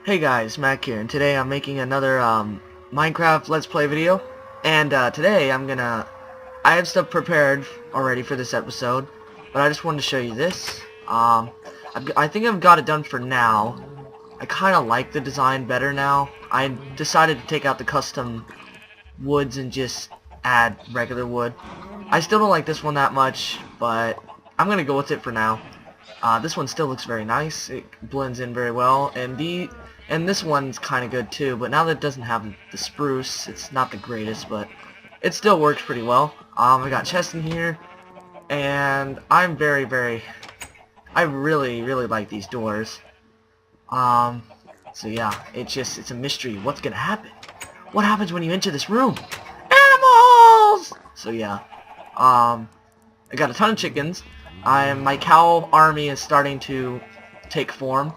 Hey guys, Mac here, and today I'm making another Minecraft Let's Play video. And today I have stuff prepared already for this episode, but I just wanted to show you this. I think I've got it done for now. I kind of like the design better now. I decided to take out the custom woods and just add regular wood. I still don't like this one that much, but I'm gonna go with it for now. This one still looks very nice. It blends in very well, and this one's kind of good too. But now that it doesn't have the spruce, it's not the greatest, but it still works pretty well. I got chests in here, and I really like these doors. So yeah, it's a mystery. What's gonna happen? What happens when you enter this room? Animals! So yeah, I got a ton of chickens. My cow army is starting to take form.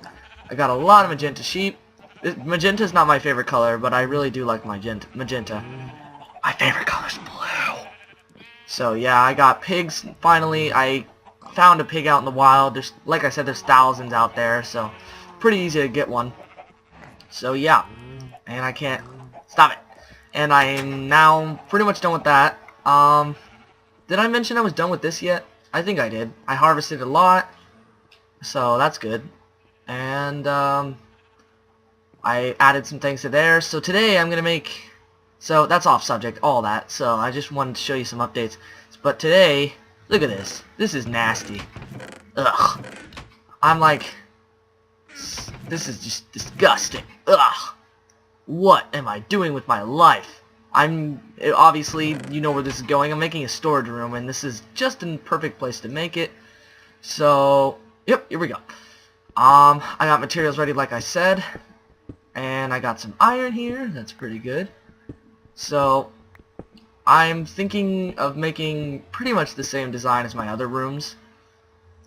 I got a lot of magenta sheep. Magenta is not my favorite color, but I really do like magenta. My favorite color is blue. So yeah, I got pigs. Finally, I found a pig out in the wild. Like I said, there's thousands out there, so pretty easy to get one. So yeah, and I can't stop it. And I'm now pretty much done with that. Did I mention I was done with this yet? I think I did. I harvested a lot, so that's good. And I added some things to there. So today I'm gonna make. So that's off subject, all that. So I just wanted to show you some updates. But today, look at this. This is nasty. Ugh. I'm like, this is just disgusting. Ugh. What am I doing with my life? Obviously, you know where this is going. I'm making a storage room, and this is just a perfect place to make it. So, yep, here we go. I got materials ready, like I said, and I got some iron here. That's pretty good. So, I'm thinking of making pretty much the same design as my other rooms.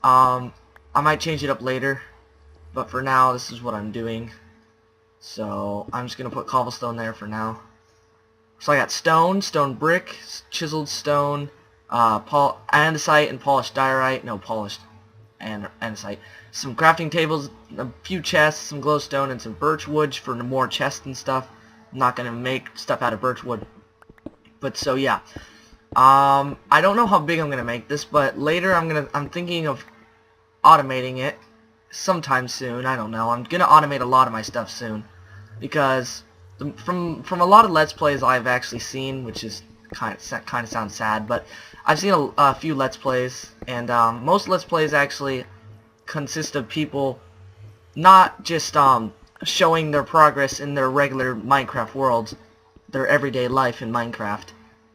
I might change it up later, but for now, this is what I'm doing. So, I'm just gonna put cobblestone there for now. So I got stone brick, chiseled stone, andesite and polished diorite. No, polished andesite. Some crafting tables, a few chests, some glowstone, and some birch wood for more chests and stuff. I'm not gonna make stuff out of birch wood. But so yeah, I don't know how big I'm gonna make this, but later I'm thinking of automating it sometime soon. I don't know. I'm gonna automate a lot of my stuff soon because. From a lot of Let's Plays I've actually seen, which is kind of sounds sad, but I've seen a few Let's Plays, and most Let's Plays actually consist of people not just showing their progress in their regular Minecraft worlds, their everyday life in Minecraft.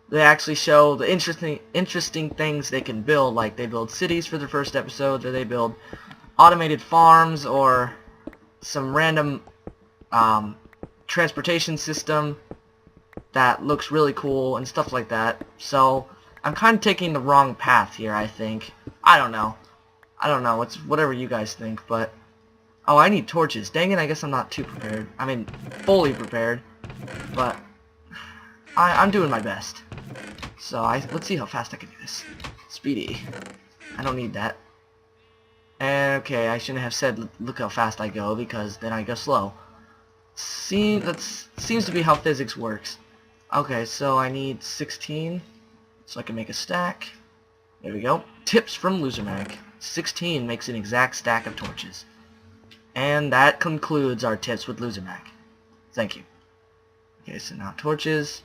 They actually show the interesting things they can build, like they build cities for their first episodes, or they build automated farms, or some random transportation system that looks really cool and stuff like that. So I'm kind of taking the wrong path here, I think. I don't know. It's whatever you guys think, but oh, I need torches. Dang it, I guess I'm not too prepared. I mean, fully prepared, but I'm doing my best. So let's see how fast I can do this. Speedy. I don't need that. And okay, I shouldn't have said look how fast I go, because then I go slow. See, that seems to be how physics works. Okay, so I need 16, so I can make a stack. There we go. Tips from LoserMag. 16 makes an exact stack of torches. And that concludes our tips with LoserMag. Thank you. Okay, so now torches.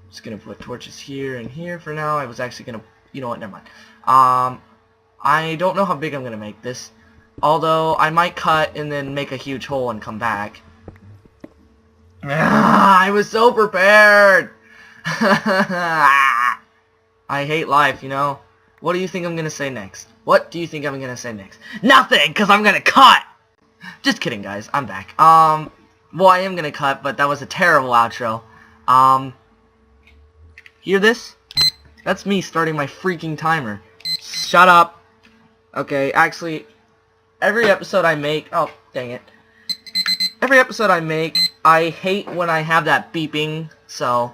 I'm just gonna put torches here and here for now. I was actually gonna, you know what? Never mind. I don't know how big I'm gonna make this. Although I might cut and then make a huge hole and come back. I was so prepared! I hate life, you know? What do you think I'm gonna say next? What do you think I'm gonna say next? Nothing, because I'm gonna cut! Just kidding, guys. I'm back. Well, I am gonna cut, but that was a terrible outro. Hear this? That's me starting my freaking timer. Shut up! Okay, actually, every episode I make... Oh, dang it. Every episode I make, I hate when I have that beeping, so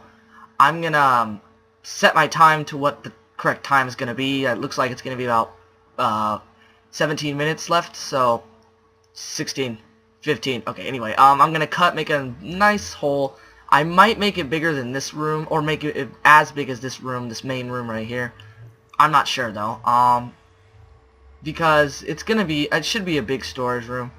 I'm gonna set my time to what the correct time is gonna be. It looks like it's gonna be about 17 minutes left, so 16. 15. Okay, anyway, I'm gonna make a nice hole. I might make it bigger than this room, or make it as big as this room, this main room right here. I'm not sure though. Because it should be a big storage room.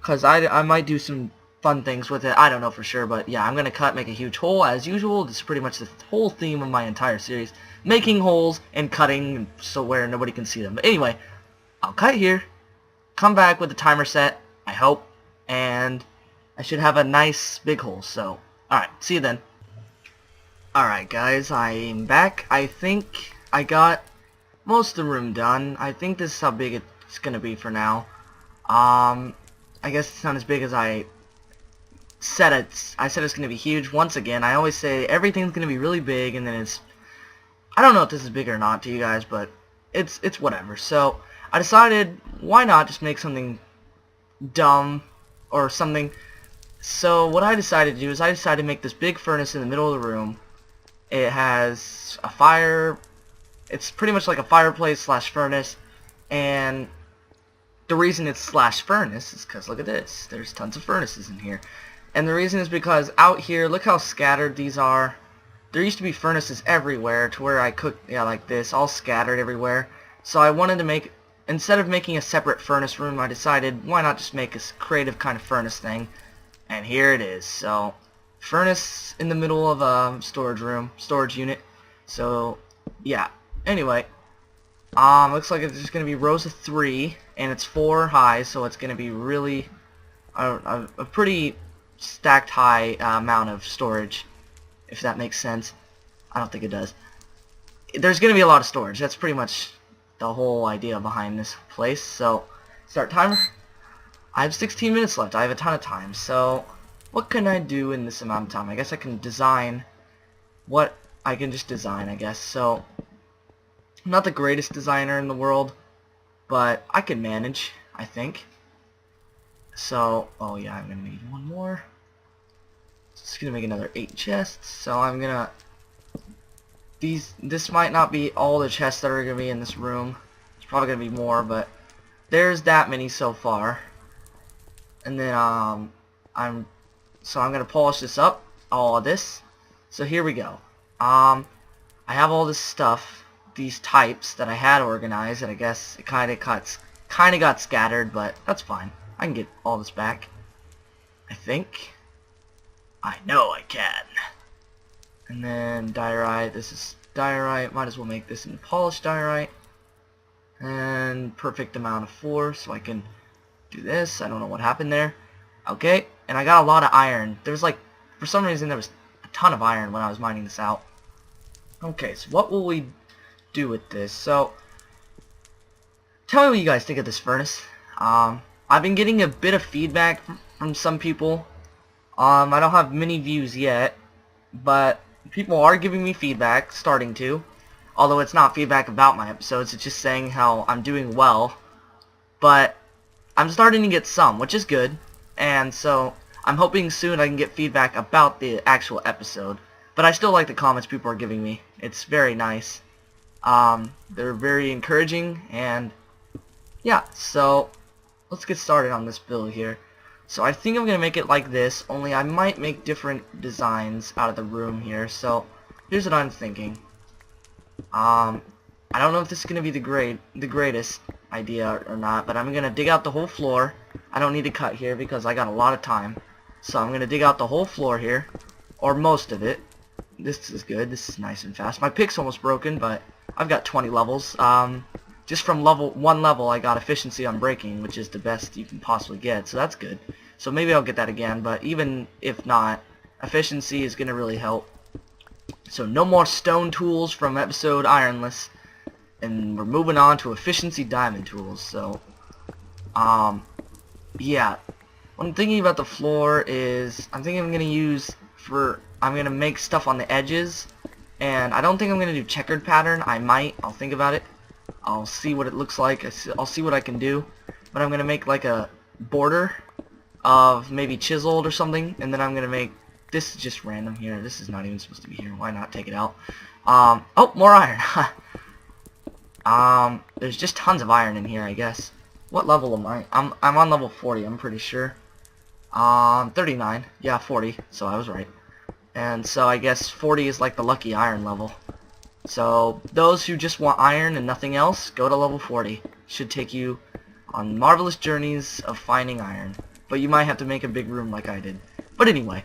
Cause I might do some fun things with it. I don't know for sure, but yeah, I'm gonna make a huge hole as usual. This is pretty much the whole theme of my entire series: making holes and cutting so where nobody can see them. But anyway, I'll cut here, come back with the timer set, I hope, and I should have a nice big hole. So, alright, see you then. Alright guys, I'm back. I think I got most of the room done. I think this is how big it's gonna be for now. I guess it's not as big as I said it's gonna be huge. Once again, I always say everything's gonna be really big, and then I don't know if this is big or not to you guys, but it's whatever. So I decided, why not just make something dumb or something. So what I decided to do is I decided to make this big furnace in the middle of the room. It has a fire. It's pretty much like a fireplace slash furnace, and the reason it's slash furnace is because look at this. There's tons of furnaces in here. And the reason is because out here, look how scattered these are. There used to be furnaces everywhere to where I cooked, yeah, like this, all scattered everywhere. So I wanted to make, instead of making a separate furnace room, I decided why not just make a creative kind of furnace thing. And here it is. So furnace in the middle of a storage unit. So yeah. Anyway, looks like it's just gonna be rows of 3, and it's 4 high, so it's gonna be really a pretty stacked high amount of storage, if that makes sense. I don't think it does. There's gonna be a lot of storage. That's pretty much the whole idea behind this place. So start timer. I have 16 minutes left. I have a ton of time. So what can I do in this amount of time? I guess I can design what I can just design, I guess. So I'm not the greatest designer in the world, but I can manage, I think. So, oh yeah, I'm gonna need one more. Just gonna make another 8 chests. So I'm gonna this might not be all the chests that are gonna be in this room. It's probably gonna be more, but there's that many so far. And then I'm gonna polish this up, all of this. So here we go. I have all this stuff, these types that I had organized, and I guess it kind of got scattered, but that's fine. I can get all this back. I think. I know I can. And then diorite. This is diorite. Might as well make this into polished diorite. And perfect amount of 4, so I can do this. I don't know what happened there. Okay, and I got a lot of iron. There's like, for some reason there was a ton of iron when I was mining this out. Okay, so what will we do with this? So tell me what you guys think of this furnace. I've been getting a bit of feedback from some people. I don't have many views yet, but people are giving me feedback, starting to. Although it's not feedback about my episodes, it's just saying how I'm doing well. But I'm starting to get some, which is good. And so I'm hoping soon I can get feedback about the actual episode. But I still like the comments people are giving me. It's very nice. They're very encouraging, and yeah, so let's get started on this build here. So I think I'm gonna make it like this, only I might make different designs out of the room here. So here's what I'm thinking. I don't know if this is gonna be the greatest idea or not, but I'm gonna dig out the whole floor. I don't need to cut here because I got a lot of time. So I'm gonna dig out the whole floor here, or most of it. This is good. This is nice and fast. My pick's almost broken, but I've got 20 levels. Just from one level, I got efficiency on breaking, which is the best you can possibly get, so that's good. So maybe I'll get that again, but even if not, efficiency is going to really help. So no more stone tools from episode Ironless, and we're moving on to efficiency diamond tools. So, yeah. What I'm thinking about the floor is, I'm thinking I'm going to make stuff on the edges, and I don't think I'm going to do checkered pattern. I'll think about it. I'll see what it looks like. I'll see what I can do. But I'm going to make like a border of maybe chiseled or something, and then I'm going to make, this is just random here. This is not even supposed to be here. Why not take it out? Oh, more iron. There's just tons of iron in here, I guess. What level am I? I'm on level 40, I'm pretty sure. 39. Yeah, 40. So I was right. And so I guess 40 is like the lucky iron level. So those who just want iron and nothing else, go to level 40. Should take you on marvelous journeys of finding iron. But you might have to make a big room like I did. But anyway,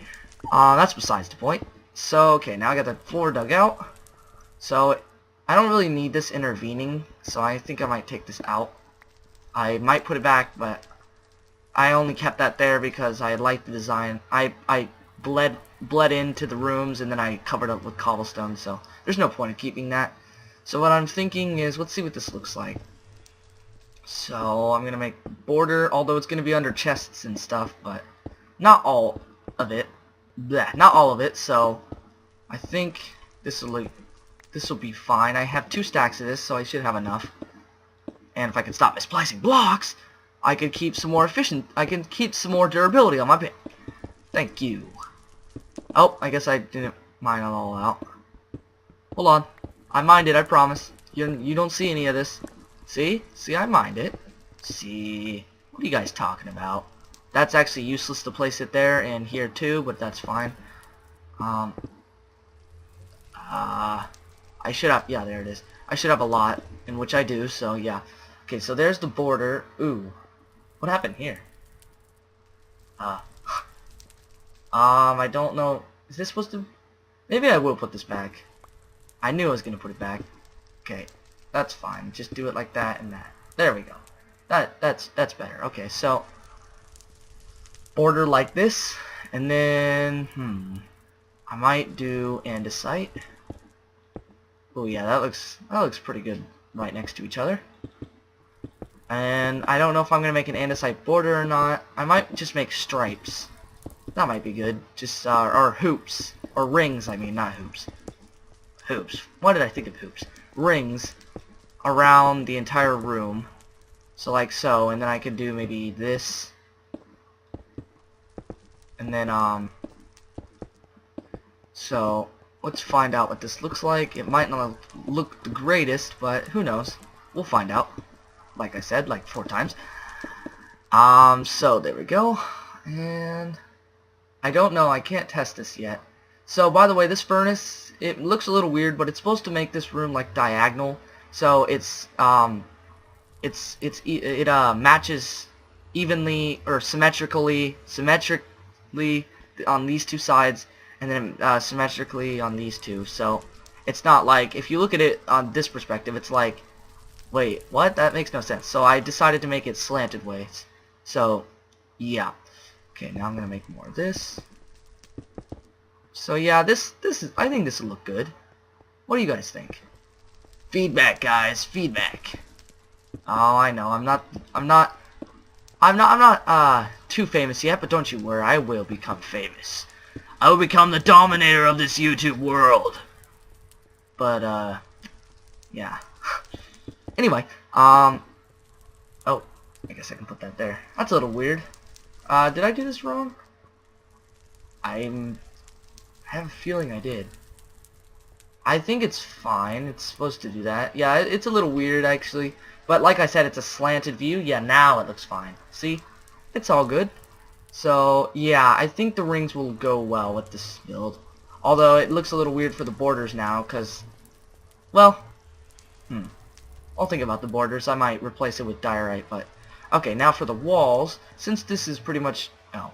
that's besides the point. So, okay, now I got the floor dug out. So, I don't really need this intervening, so I think I might take this out. I might put it back, but I only kept that there because I liked the design. I bled into the rooms and then I covered up with cobblestone, so there's no point in keeping that. So what I'm thinking is, let's see what this looks like. So I'm gonna make border, although it's gonna be under chests and stuff, but not all of it. Bleh, not all of it. So I think this will be fine. I have 2 stacks of this, so I should have enough. And if I can stop misplacing blocks, I could keep some more I can keep some more durability on my pick. Thank you. Oh, I guess I didn't mine it all out. Hold on. I mined it, I promise. You don't see any of this. See? See, I mined it. See? What are you guys talking about? That's actually useless to place it there and here too, but that's fine. I should have, yeah, there it is. I should have a lot, in which I do, so yeah. Okay, so there's the border. Ooh. What happened here? I don't know. Is this supposed to... Maybe I will put this back. I knew I was going to put it back. Okay, that's fine. Just do it like that and that. There we go. That's better. Okay, so... Border like this. And then... I might do andesite. Oh yeah, that looks pretty good right next to each other. And I don't know if I'm going to make an andesite border or not. I might just make stripes. That might be good. Just, or hoops. Or rings, I mean, not hoops. Hoops. Why did I think of hoops? Rings around the entire room. So like so, and then I could do maybe this. And then, so, let's find out what this looks like. It might not look the greatest, but who knows? We'll find out. Like I said, like 4 times. So there we go. And I don't know, I can't test this yet. So by the way, this furnace, it looks a little weird, but it's supposed to make this room like diagonal. So it matches evenly or symmetrically on these 2 sides, and then symmetrically on these 2. So it's not like, if you look at it on this perspective, it's like, wait, what? That makes no sense. So I decided to make it slanted ways. So, yeah. Okay, now I'm gonna make more of this. So yeah, this is, I think this will look good. What do you guys think? Feedback, guys, feedback. Oh, I know, I'm not too famous yet, but don't you worry, I will become famous. I will become the dominator of this YouTube world. But, yeah. Anyway, oh, I guess I can put that there. That's a little weird. Did I do this wrong? I have a feeling I did. I think it's fine. It's supposed to do that. Yeah, it's a little weird, actually. But like I said, it's a slanted view. Yeah, now it looks fine. See? It's all good. So, yeah, I think the rings will go well with this build. Although, it looks a little weird for the borders now, because, well, I'll think about the borders. I might replace it with diorite, but... Okay, now for the walls, since this is pretty much... Oh.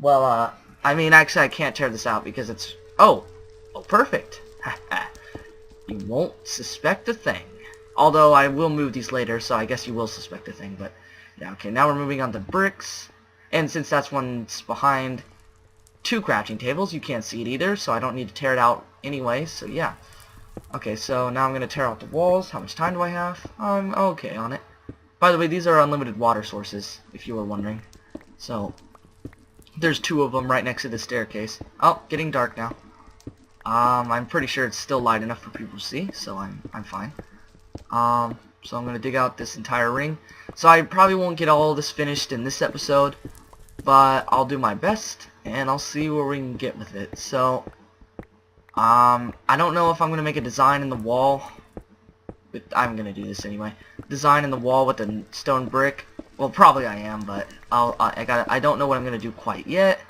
Well, I mean, actually, I can't tear this out because it's... Oh! Oh, perfect! You won't suspect a thing. Although, I will move these later, so I guess you will suspect a thing, but... Yeah, okay, now we're moving on to bricks. And since that's one's behind 2 crafting tables, you can't see it either, so I don't need to tear it out anyway, so yeah. Okay, so now I'm going to tear out the walls. How much time do I have? I'm okay on it. By the way, these are unlimited water sources, if you were wondering. So, there's 2 of them right next to the staircase. Oh, getting dark now. I'm pretty sure it's still light enough for people to see, so I'm fine. So I'm going to dig out this entire ring. So I probably won't get all this finished in this episode, but I'll do my best, and I'll see where we can get with it. So, I don't know if I'm going to make a design in the wall. But I'm going to do this anyway. Design in the wall with a stone brick. Well, probably I am, but I don't know what I'm gonna do quite yet.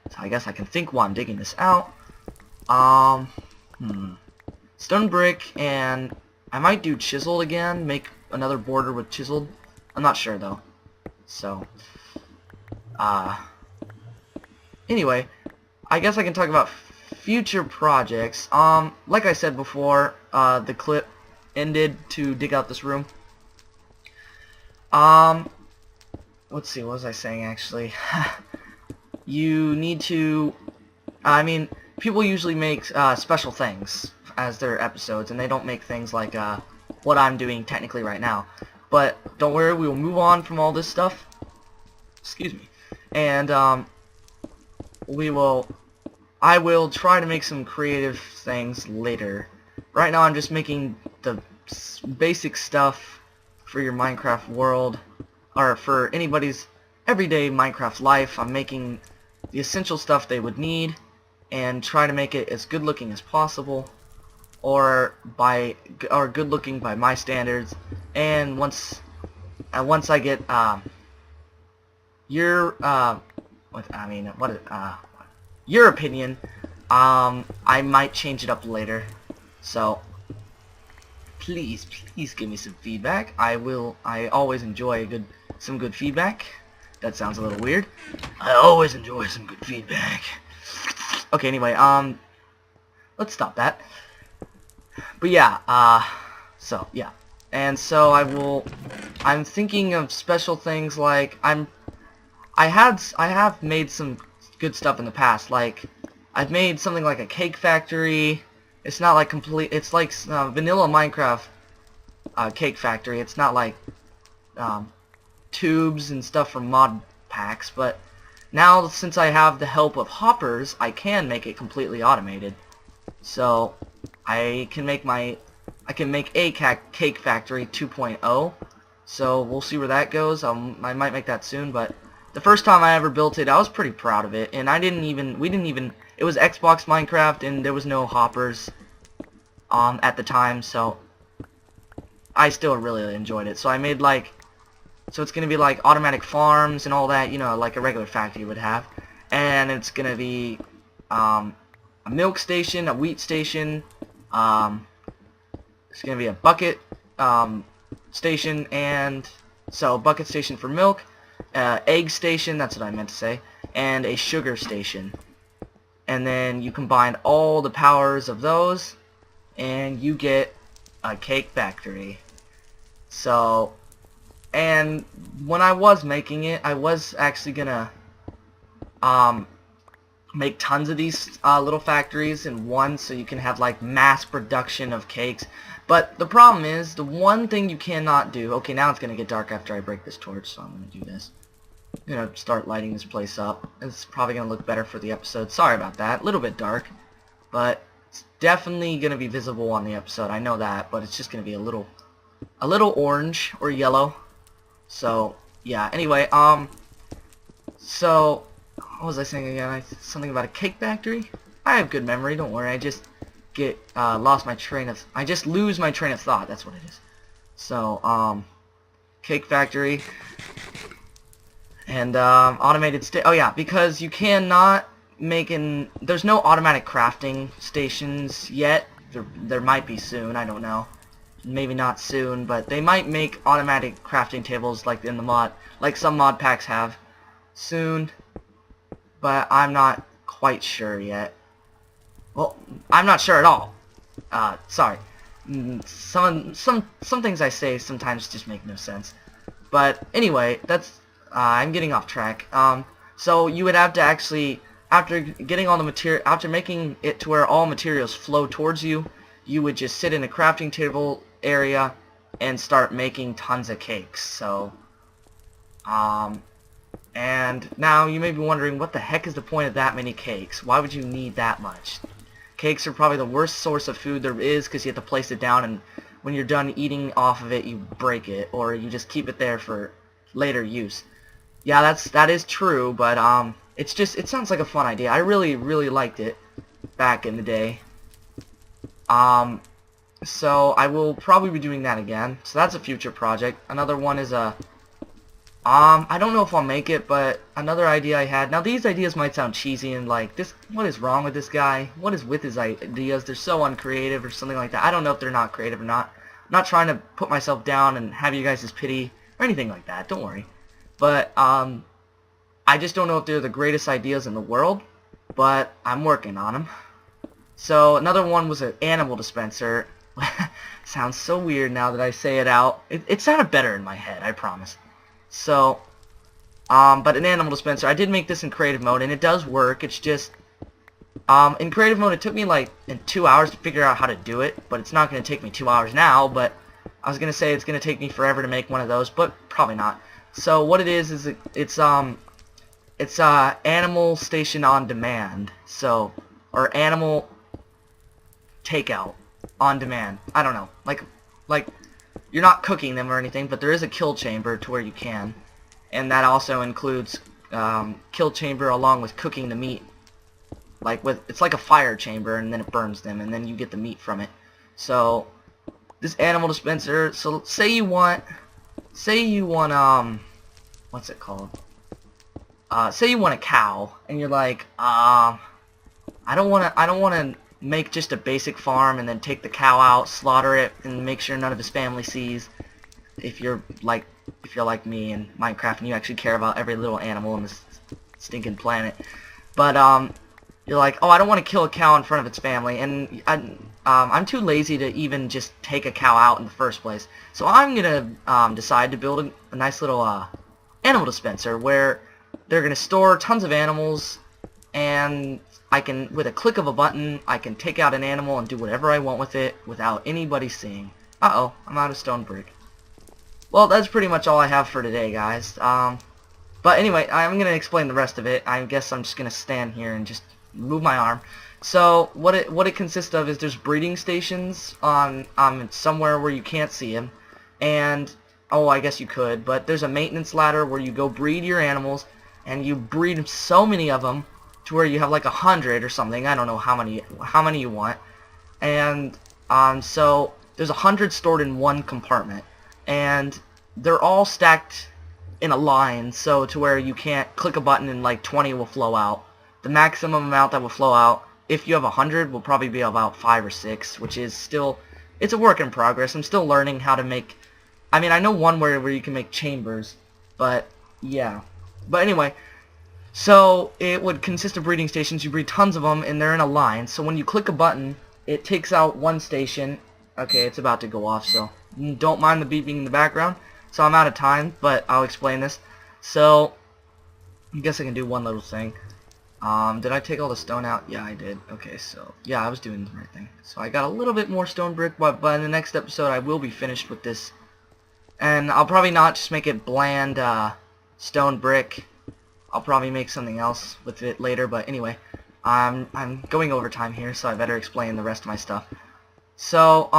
So I guess I can think while I'm digging this out. Stone brick, and I might do chiseled again. Make another border with chiseled. I'm not sure though. So, anyway, I guess I can talk about future projects. Like I said before, the clip ended to dig out this room. Let's see, what was I saying actually? You need to, I mean, people usually make special things as their episodes, and they don't make things like what I'm doing technically right now. But don't worry, we will move on from all this stuff. Excuse me. And I will try to make some creative things later. Right now I'm just making the basic stuff for your Minecraft world, or for anybody's everyday Minecraft life. I'm making the essential stuff they would need and try to make it as good looking as possible, or good looking by my standards. And once I get your your opinion, I might change it up later. So please give me some feedback. I always enjoy some good feedback. That sounds a little weird. I always enjoy some good feedback. Okay, anyway, let's stop that. But yeah, so yeah. And so I'm thinking of special things like I have made some good stuff in the past. Like I've made something like a cake factory. It's not like it's like vanilla Minecraft cake factory. It's not like tubes and stuff from mod packs, but now since I have the help of hoppers, I can make it completely automated. So I can make a cake factory 2.0. So we'll see where that goes. I might make that soon, but the first time I ever built it, I was pretty proud of it, and it was Xbox Minecraft, and there was no hoppers at the time, so I still really enjoyed it. So I made so it's gonna be like automatic farms and all that, you know, like a regular factory would have, and it's gonna be a milk station, a wheat station, it's gonna be a bucket station, and so bucket station for milk, egg station, that's what I meant to say, and a sugar station. And then you combine all the powers of those and you get a cake factory. So, and when I was making it, I was actually gonna make tons of these little factories in one, so you can have like mass production of cakes. But the problem is, the one thing you cannot do, okay, now it's gonna get dark after I break this torch, so I'm gonna do this. I'm gonna start lighting this place up. It's probably gonna look better for the episode. Sorry about that. A little bit dark, but it's definitely gonna be visible on the episode. I know that, but it's just gonna be a little orange or yellow. So yeah. Anyway, so what was I saying again? Something about a cake factory. I have good memory. Don't worry. I just I just lose my train of thought. That's what it is. So cake factory. And automated oh yeah, because you cannot make there's no automatic crafting stations yet. There might be soon, I don't know. Maybe not soon, but they might make automatic crafting tables like in the mod, like some mod packs have soon. But I'm not quite sure yet. Well, I'm not sure at all. Sorry. Some things I say sometimes just make no sense. But anyway, that's I'm getting off track. So you would have to actually, after getting all the material, after making it to where all materials flow towards you, you would just sit in a crafting table area and start making tons of cakes. So, and now you may be wondering, what the heck is the point of that many cakes? Why would you need that much? Cakes are probably the worst source of food there is, because you have to place it down, and when you're done eating off of it, you break it, or you just keep it there for later use. Yeah, that is true, but it sounds like a fun idea. I really liked it back in the day. So I will probably be doing that again. So that's a future project. Another one is I don't know if I'll make it, but another idea I had. Now these ideas might sound cheesy and like this. What is wrong with this guy? What is with his ideas? They're so uncreative or something like that. I don't know if they're not creative or not. I'm not trying to put myself down and have you guys' pity or anything like that. Don't worry. But I just don't know if they're the greatest ideas in the world. But I'm working on them. So another one was an animal dispenser. Sounds so weird now that I say it out. It sounded better in my head, I promise. So, but an animal dispenser, I did make this in creative mode, and it does work. It's just, in creative mode, it took me like 2 hours to figure out how to do it, but it's not going to take me 2 hours now, but I was going to say it's going to take me forever to make one of those, but probably not. So what it is it's animal station on demand, so, or animal takeout on demand. I don't know, like you're not cooking them or anything, but there is a kill chamber to where you can, and that also includes kill chamber along with cooking the meat. It's like a fire chamber, and then it burns them, and then you get the meat from it. So this animal dispenser. So say you want what's it called? Say you want a cow, and you're like, I don't want to make just a basic farm and then take the cow out, slaughter it, and make sure none of his family sees. If you're like me in Minecraft and you actually care about every little animal in this stinking planet, but you're like, oh, I don't want to kill a cow in front of its family, and I'm too lazy to even just take a cow out in the first place. So I'm gonna decide to build a nice little animal dispenser where they're gonna store tons of animals, and I can, with a click of a button, I can take out an animal and do whatever I want with it without anybody seeing. Uh-oh, I'm out of stone brick. Well, that's pretty much all I have for today, guys. But anyway, I'm going to explain the rest of it. I guess I'm just going to stand here and just move my arm. So, what it consists of is there's breeding stations on somewhere where you can't see them. And, oh, I guess you could, but there's a maintenance ladder where you go breed your animals, and you breed so many of them to where you have like 100 or something. I don't know how many you want, and so there's 100 stored in one compartment, and they're all stacked in a line, so to where you can't click a button and like 20 will flow out. The maximum amount that will flow out, if you have 100, will probably be about 5 or 6, which is still, it's a work in progress. I'm still learning how to make. I mean, I know one where you can make chambers, but yeah. But anyway. So it would consist of breeding stations. You breed tons of them, and they're in a line. So when you click a button, it takes out one station. Okay, it's about to go off, so don't mind the beeping in the background. So I'm out of time, but I'll explain this. So I guess I can do one little thing. Did I take all the stone out? Yeah, I did. Okay, so yeah, I was doing the right thing. So I got a little bit more stone brick, but in the next episode I will be finished with this. And I'll probably not just make it bland stone brick. I'll probably make something else with it later, but anyway, I'm going over time here, so I better explain the rest of my stuff. So,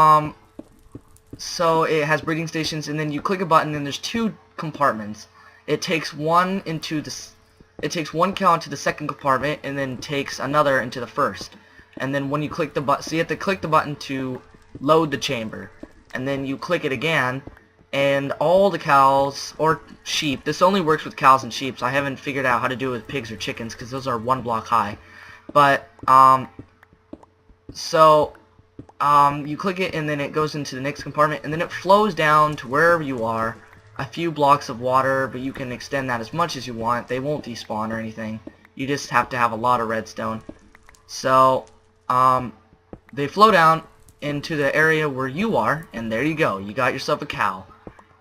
so it has breeding stations, and then you click a button, and there's 2 compartments. It takes one cow into the second compartment, and then takes another into the first. And then when you click the button, so you have to click the button to load the chamber, and then you click it again. And all the cows, or sheep, this only works with cows and sheep, so I haven't figured out how to do it with pigs or chickens, because those are 1 block high. But, you click it, and then it goes into the next compartment, and then it flows down to wherever you are, a few blocks of water, but you can extend that as much as you want. They won't despawn or anything. You just have to have a lot of redstone. So, they flow down into the area where you are, and there you go. You got yourself a cow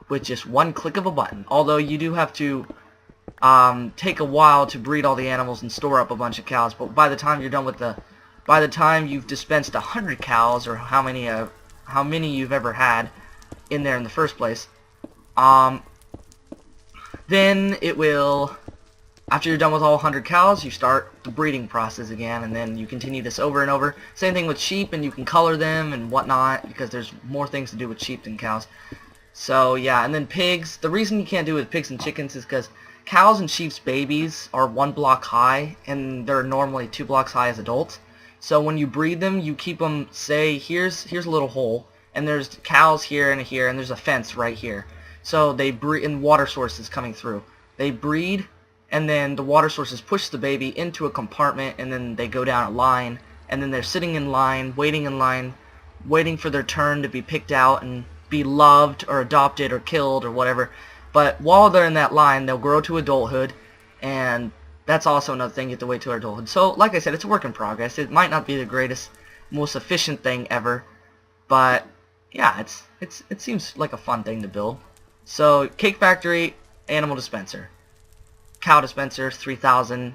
with just one click of a button. Although you do have to take a while to breed all the animals and store up a bunch of cows, but by the time you're done with by the time you've dispensed 100 cows, or how many you've ever had in there in the first place, then it will, after you're done with all 100 cows, you start the breeding process again, and then you continue this over and over. Same thing with sheep, and you can color them and whatnot, because there's more things to do with sheep than cows. So yeah, and then pigs. The reason you can't do it with pigs and chickens is because cows and sheep's babies are 1 block high, and they're normally 2 blocks high as adults. So when you breed them, you keep them, say, here's a little hole, and there's cows here, and there's a fence right here. So they breed, and water sources coming through. They breed, and then the water sources push the baby into a compartment, and then they go down a line, and then they're sitting in line, waiting for their turn to be picked out and be loved or adopted or killed or whatever. But while they're in that line, they'll grow to adulthood, and that's also another thing. You have to wait till adulthood. So, like I said, it's a work in progress. It might not be the greatest, most efficient thing ever, but yeah, it seems like a fun thing to build. So, Cake Factory, Animal Dispenser, Cow Dispenser 3,000,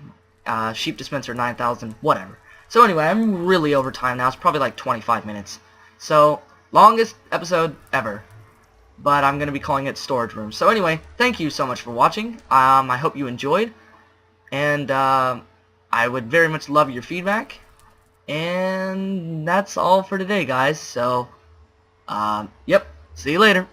Sheep Dispenser 9,000, whatever. So anyway, I'm really over time now. It's probably like 25 minutes. So, longest episode ever. But I'm going to be calling it Storage Room. So anyway, thank you so much for watching. I hope you enjoyed. And I would very much love your feedback. And that's all for today, guys. So, yep. See you later.